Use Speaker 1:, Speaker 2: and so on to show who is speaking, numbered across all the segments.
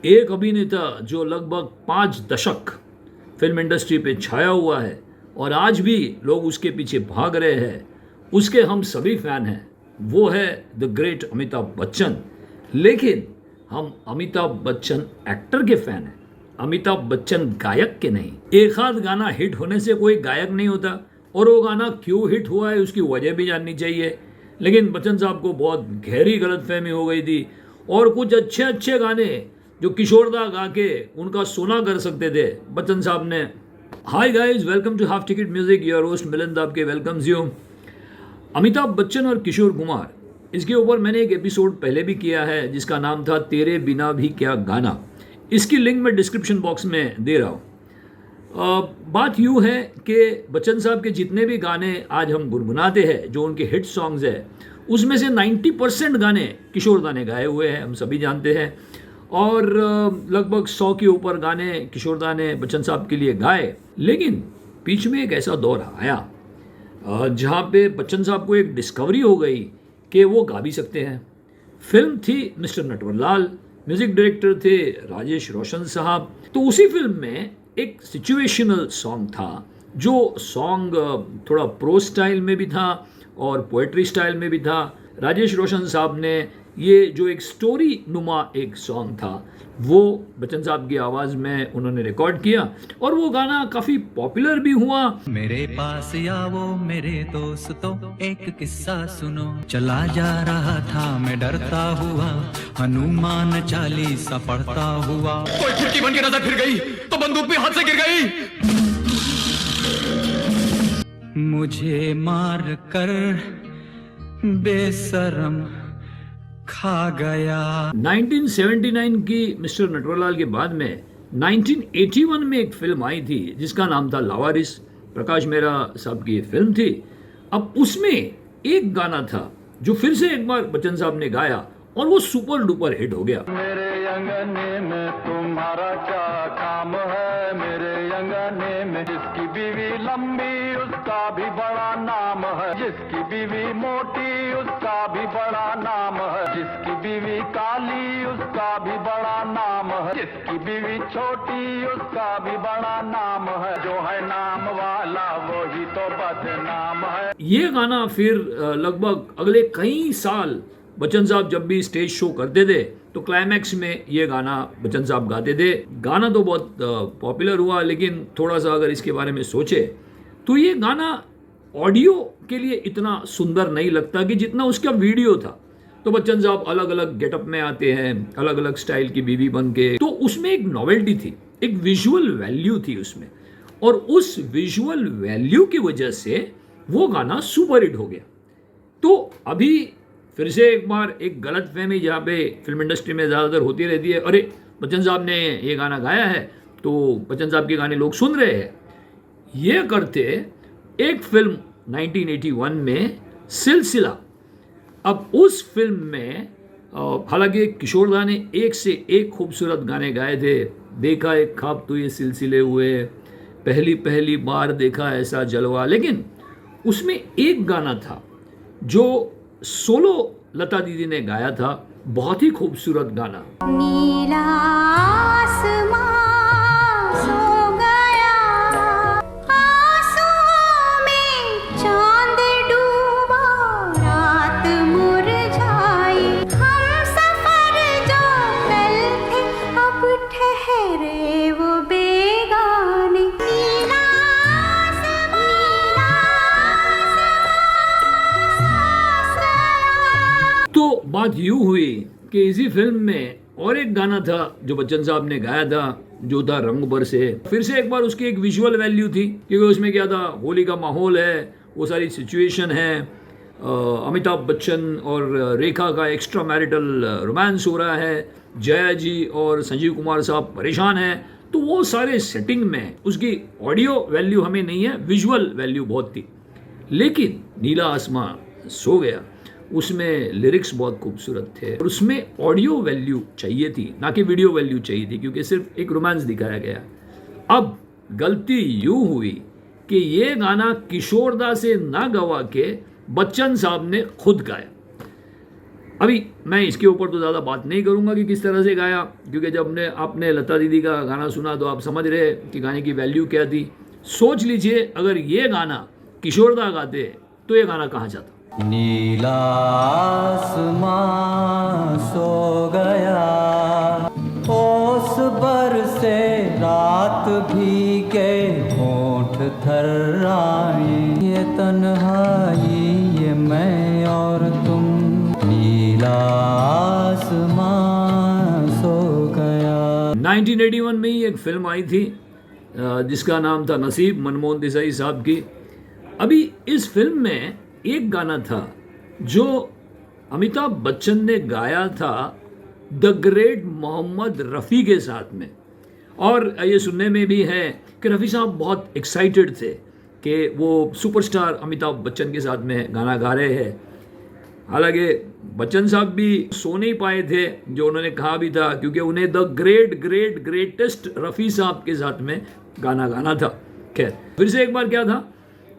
Speaker 1: एक अभिनेता जो लगभग 5 दशक फिल्म इंडस्ट्री पे छाया हुआ है और आज भी लोग उसके पीछे भाग रहे हैं, उसके हम सभी फैन हैं। वो है द ग्रेट अमिताभ बच्चन। लेकिन हम अमिताभ बच्चन एक्टर के फैन हैं, अमिताभ बच्चन गायक के नहीं। एक आध गाना हिट होने से कोई गायक नहीं होता, और वो गाना क्यों हिट हुआ है उसकी वजह भी जाननी चाहिए। लेकिन बच्चन साहब को बहुत गहरी गलतफहमी हो गई थी, और कुछ अच्छे अच्छे गाने जो किशोरदा गा के उनका सोना कर सकते थे, बच्चन साहब ने। Hi guys, welcome to half ticket music. Your host Milind आपके वेलकम्स यू। अमिताभ बच्चन और किशोर कुमार, इसके ऊपर मैंने एक एपिसोड पहले भी किया है जिसका नाम था तेरे बिना भी क्या गाना। इसकी लिंक मैं डिस्क्रिप्शन बॉक्स में दे रहा हूँ। बात यूँ है कि बच्चन साहब के जितने भी गाने आज हम गुनगुनाते हैं, जो उनके हिट सॉन्ग्स है, उसमें से 90% गाने किशोरदा ने गाए हुए हैं, हम सभी जानते हैं। और लगभग 100 के ऊपर गाने किशोरदा ने बच्चन साहब के लिए गाए। लेकिन बीच में एक ऐसा दौर आया जहाँ पे बच्चन साहब को एक डिस्कवरी हो गई कि वो गा भी सकते हैं। फिल्म थी मिस्टर नटवरलाल, म्यूजिक डायरेक्टर थे राजेश रोशन साहब। तो उसी फिल्म में एक सिचुएशनल सॉन्ग था, जो सॉन्ग थोड़ा प्रोज स्टाइल में भी था और पोएट्री स्टाइल में भी था। राजेश रोशन साहब ने ये जो एक स्टोरी नुमा एक सॉन्ग था, वो बच्चन साहब की आवाज़ में उन्होंने रिकॉर्ड किया, और वो गाना काफ़ी पॉपुलर भी हुआ।
Speaker 2: मेरे पास आओ मेरे दोस्तों, एक किस्सा सुनो। चला जा रहा था मैं डरता हुआ, हनुमान चालीसा पढ़ता हुआ।
Speaker 3: कोई फुटकी बन के नजर फिर गई तो बंदूक भी हाथ से गिर गई।
Speaker 2: मुझे मार कर बेशरम खा गया।
Speaker 1: 1979 की मिस्टर नटवरलाल के बाद में 1981 में एक फिल्म आई थी जिसका नाम था लावारिस। प्रकाश मेहरा साहब की फिल्म थी। अब उसमें एक गाना था जो फिर से एक बार बच्चन साहब ने गाया, और वो सुपर डुपर हिट हो गया।
Speaker 4: मेरे अंगने में तुम्हारा क्या काम है, मेरे अंगने में जिसकी बीवी लंबी उसका भी बड़ा नाम है, जिसकी बीवी मोटी उसका भी बड़ा नाम है, जिसकी बीवी काली उसका भी बड़ा नाम है, जिसकी बीवी छोटी उसका भी बड़ा नाम है, जो है नाम वाला वही तो बदनाम है।
Speaker 1: ये गाना फिर लगभग अगले कई साल बच्चन साहब जब भी स्टेज शो करते थे तो क्लाइमैक्स में ये गाना बच्चन साहब गाते थे। गाना तो बहुत पॉपुलर हुआ, लेकिन थोड़ा सा अगर इसके बारे में सोचे तो ये गाना ऑडियो के लिए इतना सुंदर नहीं लगता कि जितना उसका वीडियो था। तो बच्चन साहब अलग अलग गेटअप में आते हैं, अलग अलग स्टाइल की बीवी बन के, तो उसमें एक नॉवेल्टी थी, एक विजुअल वैल्यू थी उसमें, और उस विजुअल वैल्यू की वजह से वो गाना सुपर हिट हो गया। तो अभी फिर से एक बार एक गलत फहमी जहाँ पे फिल्म इंडस्ट्री में ज़्यादातर होती रहती है, अरे बच्चन साहब ने ये गाना गाया है तो बच्चन साहब के गाने लोग सुन रहे हैं। ये करते एक फिल्म 1981 में सिलसिला। अब उस फिल्म में हालांकि किशोरदा ने एक से एक खूबसूरत गाने गाए थे। देखा एक ख्वाब तो ये सिलसिले हुए, पहली पहली बार देखा ऐसा जलवा। लेकिन उसमें एक गाना था जो सोलो लता दीदी ने गाया था, बहुत ही खूबसूरत गाना।
Speaker 5: नीला आसमां सो गया, आंसुओं में चांद डूबा, रात मुरझाई, हम सफर जो कल थे अब ठहरे वो बेगाने। नीला आसमां
Speaker 1: तो बात यूं हुई कि इसी फिल्म में और एक गाना था जो बच्चन साहब ने गाया था, जो था रंग बरसे। फिर से एक बार उसकी एक विजुअल वैल्यू थी, क्योंकि उसमें क्या था, होली का माहौल है, वो सारी सिचुएशन है, अमिताभ बच्चन और रेखा का एक्स्ट्रा मैरिटल रोमांस हो रहा है, जया जी और संजीव कुमार साहब परेशान हैं। तो वो सारे सेटिंग में उसकी ऑडियो वैल्यू हमें नहीं है, विजुअल वैल्यू बहुत थी। लेकिन नीला आसमां सो गया, उसमें लिरिक्स बहुत खूबसूरत थे, और उसमें ऑडियो वैल्यू चाहिए थी, ना कि वीडियो वैल्यू चाहिए थी, क्योंकि सिर्फ एक रोमांस दिखाया गया। अब गलती यूं हुई कि ये गाना किशोरदा से ना गवा के बच्चन साहब ने खुद गाया। अभी मैं इसके ऊपर तो ज़्यादा बात नहीं करूँगा कि किस तरह से गाया, क्योंकि जब आपने लता दीदी का गाना सुना तो आप समझ रहे कि गाने की वैल्यू क्या थी। सोच लीजिए अगर ये गाना किशोरदा गाते तो ये गाना कहाँ जाता।
Speaker 2: नीला आसमां सो गया, ओस बरसे रात भी के होठ थर्राए, ये तन्हाई ये मैं और तुम, नीला आसमां सो गया।
Speaker 1: 1981 में ही एक फिल्म आई थी जिसका नाम था नसीब, मनमोहन देसाई साहब की। अभी इस फिल्म में एक गाना था जो अमिताभ बच्चन ने गाया था द ग्रेट मोहम्मद रफ़ी के साथ में, और ये सुनने में भी है कि रफ़ी साहब बहुत एक्साइटेड थे कि वो सुपरस्टार अमिताभ बच्चन के साथ में गाना गा रहे हैं। हालांकि बच्चन साहब भी सो नहीं पाए थे, जो उन्होंने कहा भी था, क्योंकि उन्हें द ग्रेटेस्ट रफ़ी साहब के साथ में गाना गाना था। खैर, फिर से एक बार क्या था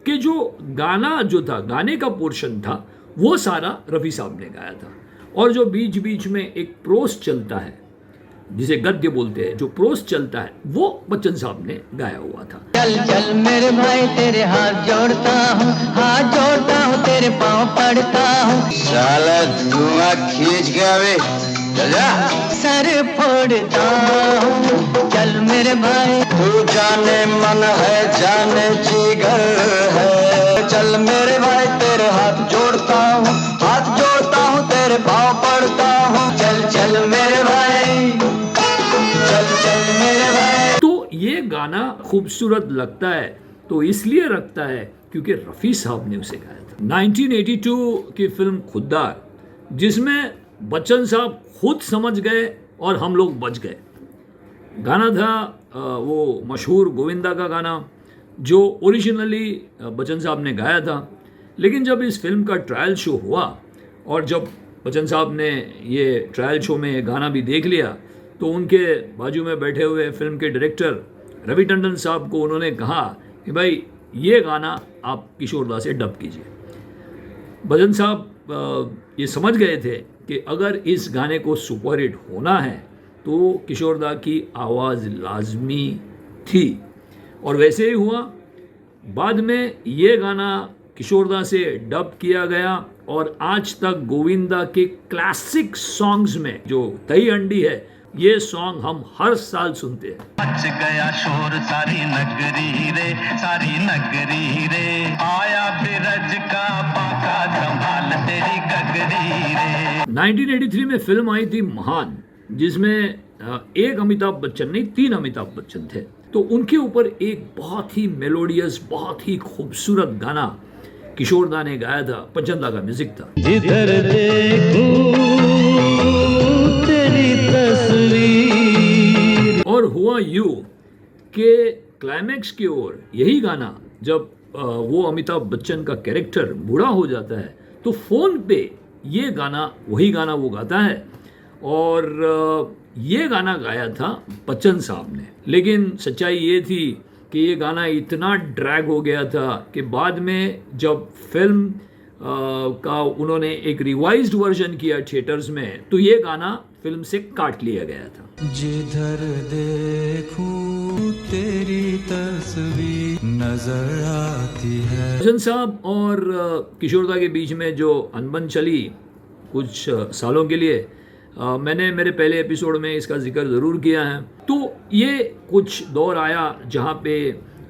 Speaker 1: कि जो गाना जो था, गाने का पोर्शन था, वो सारा रफ़ी साहब ने गाया था, और जो बीच बीच में एक प्रोस चलता है जिसे गद्य बोलते हैं, जो प्रोस चलता है, वो बच्चन साहब ने गाया हुआ था।
Speaker 6: चल चल मेरे भाई तेरे हाथ जोड़ता हूँ तेरे पाँव पड़ता हूँ,
Speaker 3: साला धुआं खींच गया बे, चला
Speaker 6: सर फोड़ता हूँ। चल मेरे भाई
Speaker 3: तू जाने मन है जाने जिगर है, चल मेरे भाई तेरे हाथ जोड़ता हूँ तेरे पाँव पड़ता हूँ, चल चल मेरे भाई, चल चल मेरे भाई।
Speaker 1: तो ये गाना खूबसूरत लगता है तो इसलिए रखता है क्योंकि रफ़ी साहब ने उसे गाया था। 1982 की फिल्म खुद्दार, जिसमें बच्चन साहब खुद समझ गए और हम लोग बच गए। गाना था वो मशहूर गोविंदा का गाना, जो ओरिजिनली बच्चन साहब ने गाया था, लेकिन जब इस फिल्म का ट्रायल शो हुआ और जब बच्चन साहब ने ये ट्रायल शो में ये गाना भी देख लिया, तो उनके बाजू में बैठे हुए फिल्म के डायरेक्टर रवि टंडन साहब को उन्होंने कहा कि भाई ये गाना आप किशोरदा से डब कीजिए। बच्चन साहब ये समझ गए थे कि अगर इस गाने को सुपरहिट होना है तो किशोरदा की आवाज़ लाजमी थी, और वैसे ही हुआ। बाद में ये गाना किशोरदा से डब किया गया, और आज तक गोविंदा के क्लासिक सॉन्ग्स में जो दही अंडी है, ये सॉन्ग हम हर साल सुनते हैं।
Speaker 6: मच गया शोर सारी नगरी रे, आया बिरज का बाका संभाल तेरी गगरी रे।
Speaker 1: 1983 में फिल्म आई थी महान, जिसमें एक अमिताभ बच्चन नहीं 3 अमिताभ बच्चन थे। तो उनके ऊपर एक बहुत ही मेलोडियस, बहुत ही खूबसूरत गाना किशोरदा ने गाया था, पंचंदा का म्यूजिक था।
Speaker 2: जिधर देखूं तेरी तस्वीर।
Speaker 1: और हुआ यूं के क्लाइमैक्स की ओर यही गाना, जब वो अमिताभ बच्चन का कैरेक्टर बूढ़ा हो जाता है, तो फोन पे ये गाना, वही गाना वो गाता है, और ये गाना गाया था बच्चन साहब ने। लेकिन सच्चाई ये थी कि ये गाना इतना ड्रैग हो गया था कि बाद में जब फिल्म का उन्होंने एक रिवाइज्ड वर्जन किया थिएटर्स में, तो ये गाना फिल्म से काट लिया गया था।
Speaker 2: जिधर देखूं तेरी तस्वीर नजर आती है।
Speaker 1: बच्चन साहब और किशोरदा के बीच में जो अनबन चली कुछ सालों के लिए, मैंने मेरे पहले एपिसोड में इसका जिक्र ज़रूर किया है। तो ये कुछ दौर आया जहाँ पे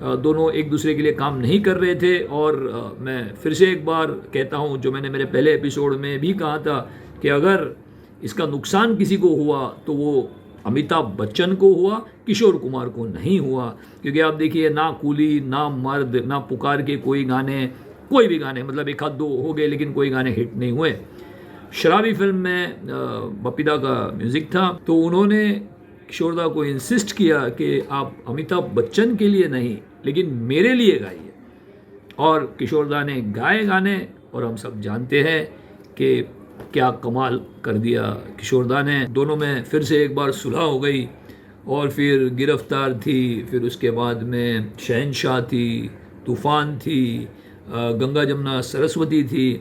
Speaker 1: दोनों एक दूसरे के लिए काम नहीं कर रहे थे, और मैं फिर से एक बार कहता हूँ, जो मैंने मेरे पहले एपिसोड में भी कहा था, कि अगर इसका नुकसान किसी को हुआ तो वो अमिताभ बच्चन को हुआ, किशोर कुमार को नहीं हुआ। क्योंकि आप देखिए, ना कूली, ना मर्द, ना पुकार के कोई गाने, कोई भी गाने, मतलब एक आध दो हो गए लेकिन कोई गाने हिट नहीं हुए। शराबी फिल्म में बपीदा का म्यूज़िक था, तो उन्होंने किशोरदा को इंसिस्ट किया कि आप अमिताभ बच्चन के लिए नहीं लेकिन मेरे लिए गाइए, और किशोरदा ने गाए गाने, और हम सब जानते हैं कि क्या कमाल कर दिया किशोरदा ने। दोनों में फिर से एक बार सुलह हो गई, और फिर गिरफ्तार थी, फिर उसके बाद में शहनशाह थी, तूफ़ान थी, गंगा जमुना सरस्वती थी,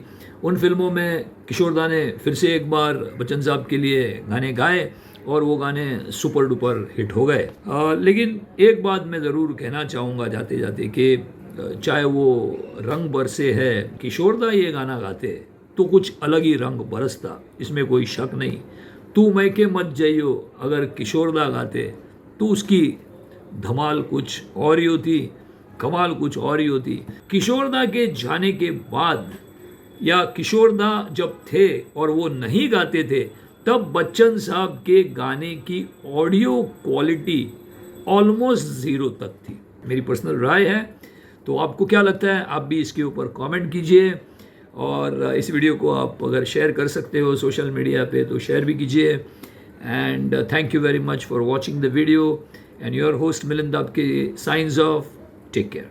Speaker 1: उन फिल्मों में किशोरदा ने फिर से एक बार बच्चन साहब के लिए गाने गाए और वो गाने सुपर डुपर हिट हो गए। लेकिन एक बात मैं ज़रूर कहना चाहूँगा जाते जाते कि चाहे वो रंग बरसे है, किशोरदा ये गाना गाते तो कुछ अलग ही रंग बरसता, इसमें कोई शक नहीं। तू मैके मत जाइयो अगर किशोरदा गाते तो उसकी धमाल कुछ और ही होती, कमाल कुछ और ही होती। किशोरदा के जाने के बाद या किशोरदा जब थे और वो नहीं गाते थे तब बच्चन साहब के गाने की ऑडियो क्वालिटी ऑलमोस्ट ज़ीरो तक थी, मेरी पर्सनल राय है। तो आपको क्या लगता है, आप भी इसके ऊपर कमेंट कीजिए और इस वीडियो को आप अगर शेयर कर सकते हो सोशल मीडिया पे तो शेयर भी कीजिए। And thank you very much for watching the video and your host Milind आपके साइंस ऑफ टेक केयर।